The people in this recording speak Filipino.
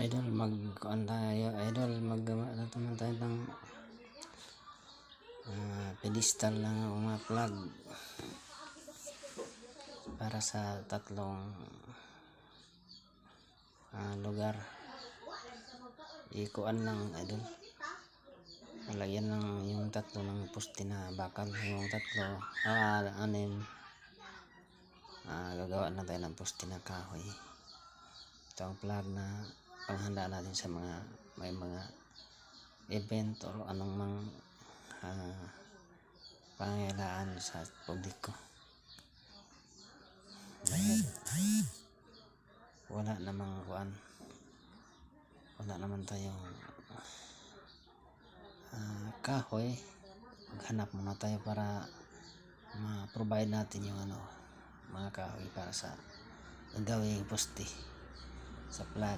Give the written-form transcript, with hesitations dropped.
Idol, mag-kuan tayo, idol, maggawa na naman tayo ng pedestal ng mga plug para sa tatlong lugar. Ikuan lang, idol, lagyan lang yung tatlo ng poste na bakal, yung tatlo anim. Gagawa na tayo ng poste na kahoy. Ito ang plug na panghanda natin sa may mga event o anong mang pangailangan sa publiko, dahil wala naman tayong kahoy. Maghanap muna tayo para ma-provide natin yung mga kahoy para sa gagawing poste sa plug.